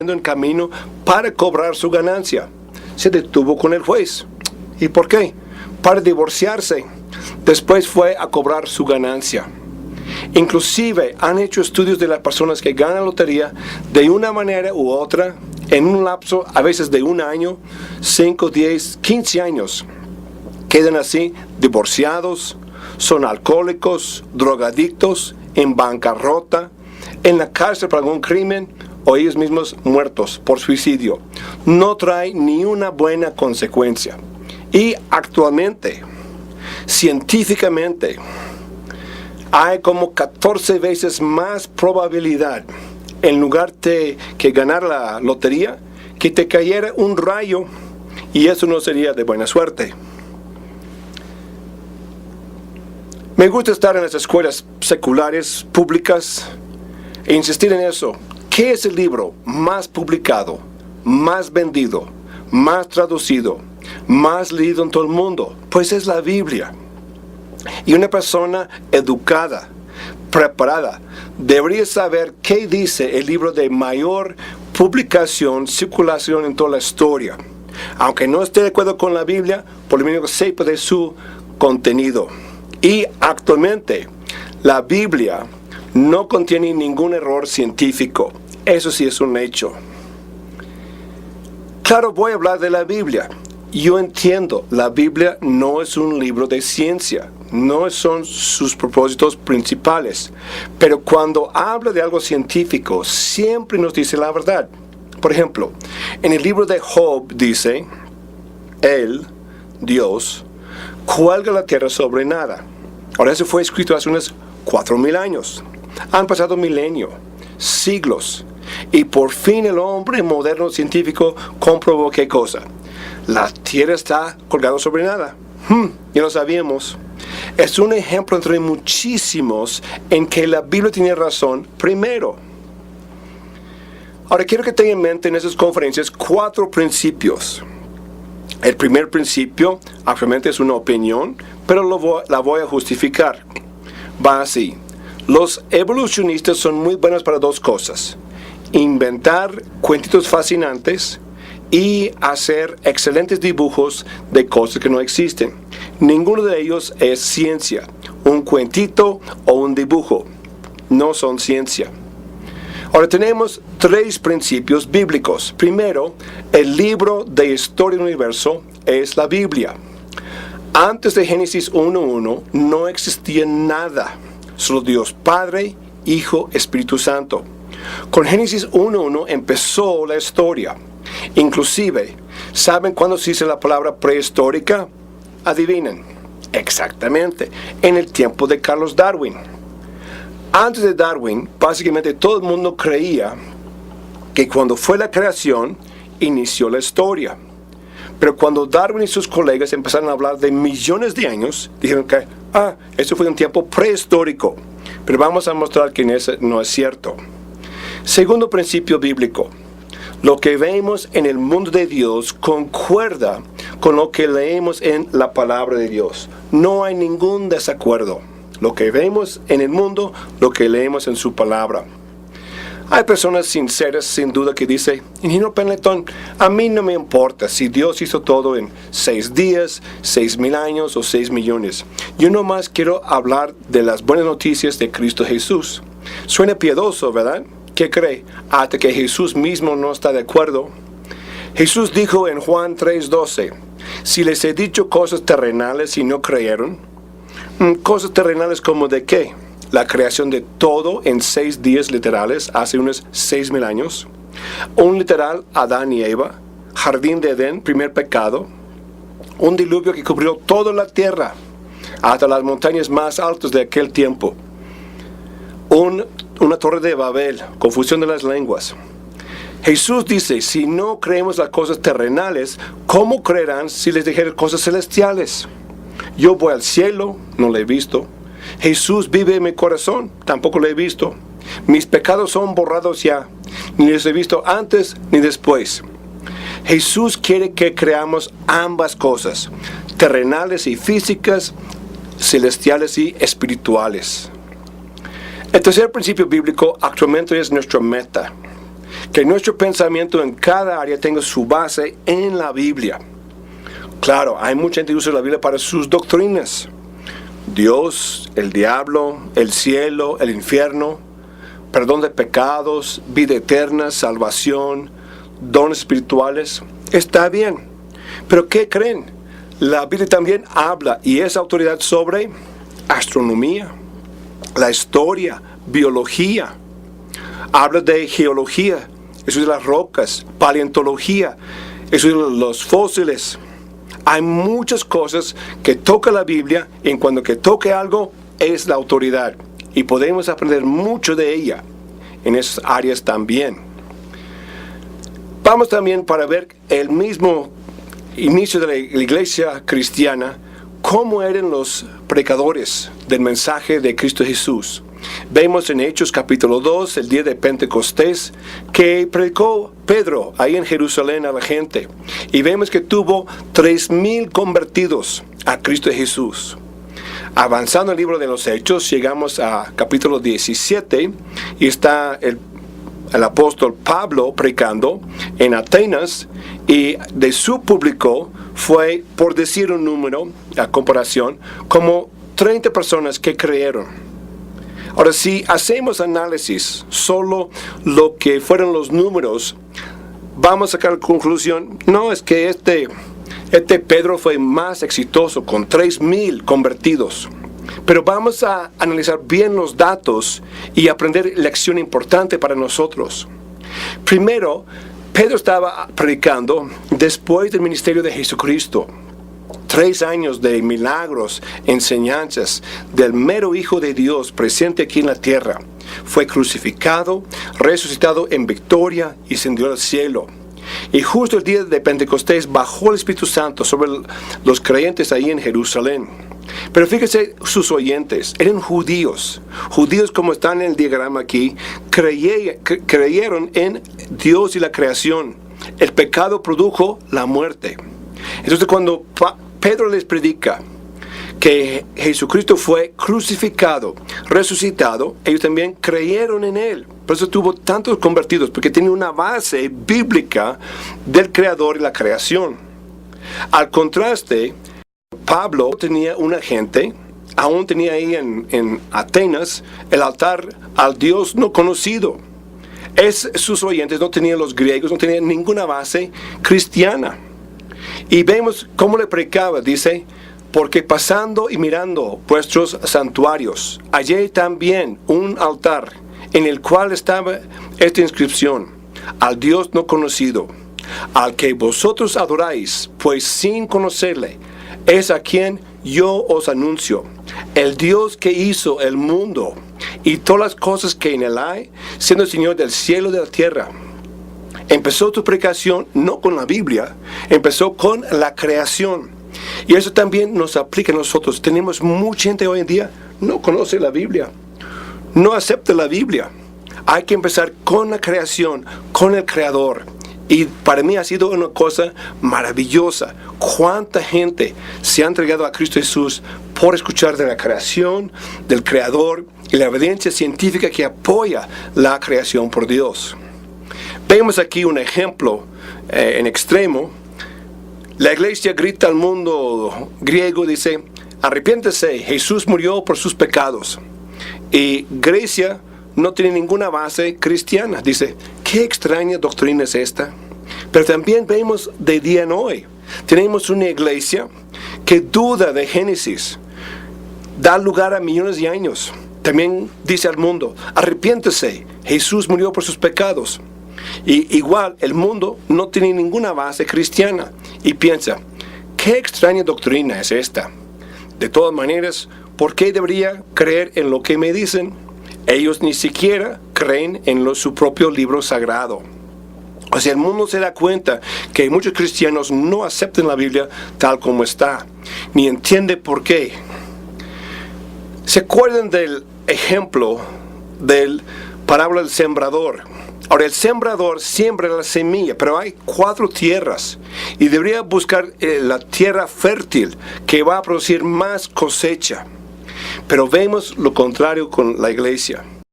en camino para cobrar su ganancia. Se detuvo con el juez. ¿Y por qué? Para divorciarse. Después fue a cobrar su ganancia. Inclusive han hecho estudios de las personas que ganan lotería de una manera u otra, en un lapso a veces de un año, 5, 10, 15 años. Quedan así divorciados, son alcohólicos, drogadictos, en bancarrota, en la cárcel por algún crimen o ellos mismos muertos por suicidio. No trae ni una buena consecuencia. Y actualmente, científicamente, hay como 14 veces más probabilidad en lugar de que ganar la lotería que te cayera un rayo, y eso no sería de buena suerte. Me gusta estar en las escuelas seculares, públicas, e insistir en eso. ¿Qué es el libro más publicado, más vendido, más traducido, más leído en todo el mundo? Pues es la Biblia. Y una persona educada, preparada, debería saber qué dice el libro de mayor publicación, circulación en toda la historia. Aunque no esté de acuerdo con la Biblia, por lo menos sepa de su contenido. Y actualmente, la Biblia no contiene ningún error científico. Eso sí es un hecho. Claro, voy a hablar de la Biblia. Yo entiendo, la Biblia no es un libro de ciencia. No son sus propósitos principales. Pero cuando habla de algo científico, siempre nos dice la verdad. Por ejemplo, en el libro de Job dice, Él, Dios, cuelga la tierra sobre nada. Ahora, eso fue escrito hace unos 4,000 años. Han pasado milenios, siglos. Y por fin el hombre moderno científico comprobó qué cosa. La tierra está colgada sobre nada. Ya lo sabíamos. Es un ejemplo entre muchísimos en que la Biblia tiene razón primero. Ahora quiero que tengan en mente en esas conferencias 4 principios. El primer principio, actualmente es una opinión, pero la voy a justificar. Va así. Los evolucionistas son muy buenos para 2 cosas. Inventar cuentitos fascinantes y hacer excelentes dibujos de cosas que no existen. Ninguno de ellos es ciencia. Un cuentito o un dibujo no son ciencia. Ahora tenemos 3 principios bíblicos. Primero, el libro de historia del universo es la Biblia. Antes de Génesis 1:1 no existía nada. Solo Dios Padre, Hijo, Espíritu Santo. Con Génesis 1:1 empezó la historia. Inclusive, ¿saben cuándo se dice la palabra prehistórica? Adivinen. Exactamente, en el tiempo de Carlos Darwin. Antes de Darwin, básicamente todo el mundo creía que cuando fue la creación, inició la historia. Pero cuando Darwin y sus colegas empezaron a hablar de millones de años, dijeron que, eso fue un tiempo prehistórico. Pero vamos a mostrar que eso no es cierto. Segundo principio bíblico. Lo que vemos en el mundo de Dios concuerda con lo que leemos en la palabra de Dios. No hay ningún desacuerdo. Lo que vemos en el mundo, lo que leemos en su palabra. Hay personas sinceras, sin duda, que dicen, Ingeniero Pendleton, a mí no me importa si Dios hizo todo en 6 días, 6,000 años o 6 millones. Yo nomás quiero hablar de las buenas noticias de Cristo Jesús. Suena piadoso, ¿verdad? ¿Qué cree? Hasta que Jesús mismo no está de acuerdo. Jesús dijo en Juan 3:12, si les he dicho cosas terrenales y no creyeron, cosas terrenales como de qué? La creación de todo en 6 días literales, hace unos 6,000 años. Un literal Adán y Eva, jardín de Edén, primer pecado. Un diluvio que cubrió toda la tierra, hasta las montañas más altas de aquel tiempo. Una torre de Babel, confusión de las lenguas. Jesús dice, si no creemos las cosas terrenales, ¿cómo creerán si les dijera cosas celestiales? Yo voy al cielo, no lo he visto. Jesús vive en mi corazón, tampoco lo he visto. Mis pecados son borrados ya, ni los he visto antes ni después. Jesús quiere que creamos ambas cosas, terrenales y físicas, celestiales y espirituales. El tercer principio bíblico actualmente es nuestra meta. Que nuestro pensamiento en cada área tenga su base en la Biblia. Claro, hay mucha gente que usa la Biblia para sus doctrinas. Dios, el diablo, el cielo, el infierno, perdón de pecados, vida eterna, salvación, dones espirituales. Está bien. Pero ¿qué creen? La Biblia también habla y es autoridad sobre astronomía, la historia, biología. Habla de geología, eso de las rocas, paleontología, eso de los fósiles. Hay muchas cosas que toca la Biblia y en cuanto que toque algo es la autoridad. Y podemos aprender mucho de ella en esas áreas también. Vamos también para ver el mismo inicio de la iglesia cristiana, cómo eran los predicadores del mensaje de Cristo Jesús. Vemos en Hechos capítulo 2, el día de Pentecostés, que predicó Pedro ahí en Jerusalén a la gente. Y vemos que tuvo 3,000 convertidos a Cristo Jesús. Avanzando el libro de los Hechos, llegamos a capítulo 17 y está el apóstol Pablo predicando en Atenas, y de su público fue, por decir un número, a comparación, como 30 personas que creyeron. Ahora, si hacemos análisis, solo lo que fueron los números, vamos a sacar la conclusión, no, es que este Pedro fue más exitoso con 3,000 convertidos. Pero vamos a analizar bien los datos y aprender lección importante para nosotros. Primero, Pedro estaba predicando después del ministerio de Jesucristo. 3 años de milagros, enseñanzas del mero Hijo de Dios presente aquí en la tierra. Fue crucificado, resucitado en victoria y ascendió al cielo. Y justo el día de Pentecostés bajó el Espíritu Santo sobre los creyentes ahí en Jerusalén. Pero fíjense, sus oyentes eran judíos como están en el diagrama aquí, creyeron en Dios y la creación. El pecado produjo la muerte. Entonces cuando Pedro les predica que Jesucristo fue crucificado, resucitado, ellos también creyeron en Él. Por eso tuvo tantos convertidos, porque tenía una base bíblica del Creador y la creación. Al contraste, Pablo tenía una gente, aún tenía ahí en Atenas, el altar al Dios no conocido. Sus oyentes no tenían, los griegos no tenían ninguna base cristiana. Y vemos cómo le predicaba, dice, porque pasando y mirando vuestros santuarios, hallé también un altar en el cual estaba esta inscripción: al Dios no conocido, al que vosotros adoráis, pues sin conocerle, es a quien yo os anuncio, el Dios que hizo el mundo y todas las cosas que en él hay, siendo el Señor del cielo y de la tierra. Empezó tu predicación no con la Biblia, empezó con la creación. Y eso también nos aplica a nosotros. Tenemos mucha gente hoy en día no conoce la Biblia, no acepta la Biblia. Hay que empezar con la creación, con el Creador. Y para mí ha sido una cosa maravillosa. Cuánta gente se ha entregado a Cristo Jesús por escuchar de la creación, del Creador y la evidencia científica que apoya la creación por Dios. Vemos aquí un ejemplo en extremo. La iglesia grita al mundo griego, dice: arrepiéntese, Jesús murió por sus pecados. Y Grecia no tiene ninguna base cristiana. Dice, qué extraña doctrina es esta. Pero también vemos de día en hoy. Tenemos una iglesia que duda de Génesis. Da lugar a millones de años. También dice al mundo, arrepiéntese, Jesús murió por sus pecados. Y igual el mundo no tiene ninguna base cristiana. Y piensa, qué extraña doctrina es esta. De todas maneras, ¿por qué debería creer en lo que me dicen? Ellos ni siquiera creen en su propio libro sagrado. O sea, el mundo se da cuenta que muchos cristianos no aceptan la Biblia tal como está, ni entiende por qué. ¿Se acuerdan del ejemplo del parábola del sembrador? Ahora, el sembrador siembra la semilla, pero hay 4 tierras y debería buscar la tierra fértil que va a producir más cosecha. Pero vemos lo contrario con la iglesia.